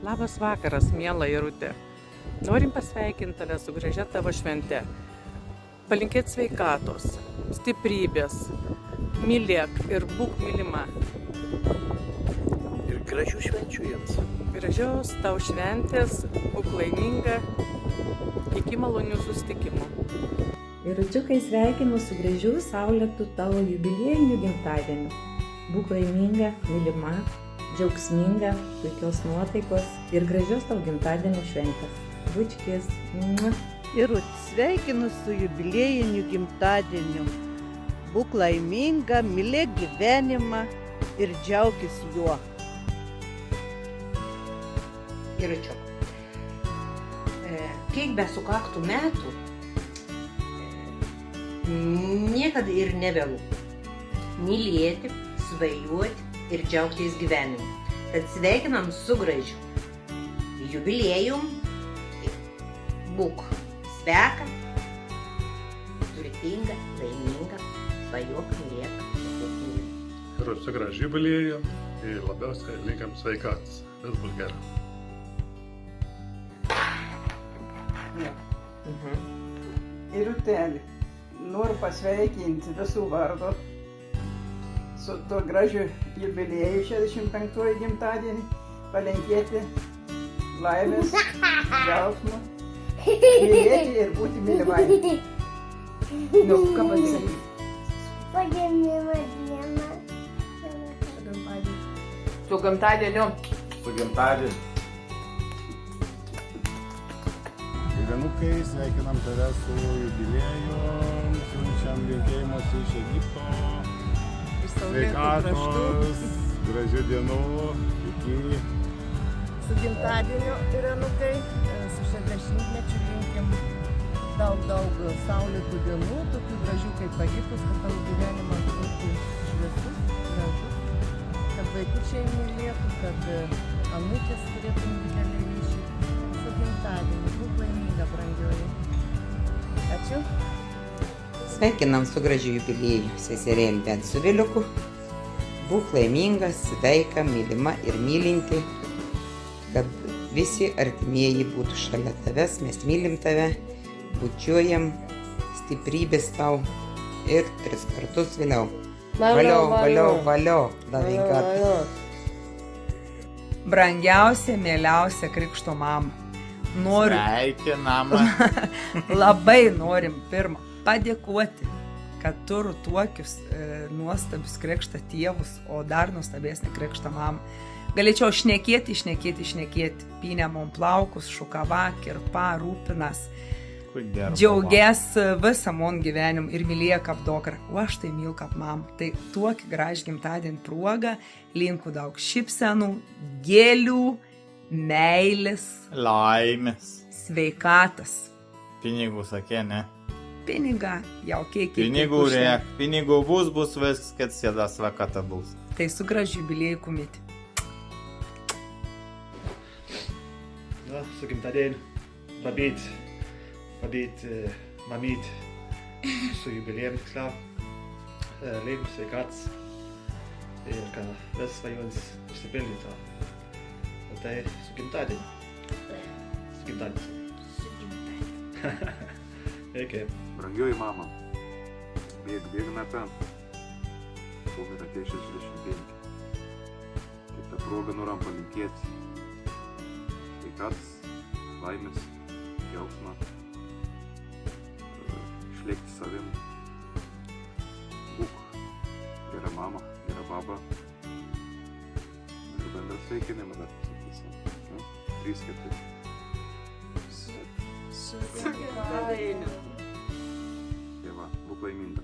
Labas vakaras, miela Irutė. Norim pasveikinti tave su gražia tavo švente. Palinkėti sveikatos, stiprybės, mylėk ir būk mylima. Ir gražių švenčių jums. Gražios tau šventės, būk laiminga, iki malonių susitikimų. Iručiukai, sveikinu su gražiu saulėtu tavo jubiliejiniu gimtadieniu. Būk laiminga, mylima, džiaugsminga, puikios nuotaikos ir gražios tau gimtadienio šventės. Bučkis. Irut, sveikinu su jubiliejiniu gimtadieniu. Būk laiminga, mylėk gyvenimą ir džiaukis juo. Iručiuk, kiek be sukaktų metų, niekada ir nevėlu mylėti, svajoti ir džiaugtis gyvenimu. Tad sveikinam su gražiu jubiliejum, būk sveika, turtinga, laiminga, svajok, mylėk, būk mylima. Ir su gražiu jubiliejum ir labiausiai linkam sveikatos. Vis bus gerai. Irutėlį, noriu pasveikinti visų vardu su tuo gražiu jubilieju 65 gimtadienį, palinkėti laimės, džiaugsmo, mylėti ir būti mylimai. Nu, ką pasakyti? Pagimimo dieną. Su gimtadieniu. Su gimtadieniu. Gyvenukai, sveikinam tave su jubiliejum, siunčiam linkėjimus iš Egipto, sveikatos, gražių dienų, iki. Su gimtadieniu, Irenukai, su 60-mečiu linkim daug saulėtų dienų, tokių gražių kaip Egiptas, kad tavo gyvenimas būtų šviesus, gražus, kad vaikučiai mylėtų, kad anūkės turėtų didelį ryšį. Su gimtadieniu, būk laiminga, brangioji. Ačiū. Sveikinam su gražiu jubilieju, seserėlį bent su vėliuku. Būk laiminga, sveika, mylima ir mylinti, kad visi artimieji būtų šalia tavęs, mes mylim tave, bučiuojam, stiprybės tau ir 3 kartus vėliau. Valio, davinkat. Brangiausia, mieliausia Krikšto mama. Sveikinam. Labai norim pirmą padėkoti, kad turiu tokius nuostabius Krikšto tėvus, o dar nuostabesnį Krikšto mamą. Galėčiau šnekėti. Pynė mum plaukus, šukava, kirpa, rūpinas. Džiaugės visą mon gyvenimą ir mylėjo kaip dokrą. O aš tai myliu kaip mamą. Tai tokį gražų gimtadienį progą linku daug šypsenų, gėlių, meilės, Laimės. sveikatas. Pinigų sakė, ne? Pinigą, jau kiek. Pinigų bus viskas, kad sėda sveikata bus. Tai su gražiu jubiliejų kumėti. Na, su gimtadieniu. Babit, mamyt, su jubiliejum tiksliau. Leben, sveikatas. Ir kad vis svajonės išsipildytų. O tai su gimtadieniu. Su gimtadieniu. Reikia. Brangioji mama, bėg metam. Kol atėjo 65. Kaip tą progą noram palinkėti sveikatos, laimės, džiaugsmą, išlikti savim. Būk gera mama, gera baba. Ir bendrą sveikinimą dar pasakysim. 3-4. Su gimtadieniu. Tai va, būk laiminga.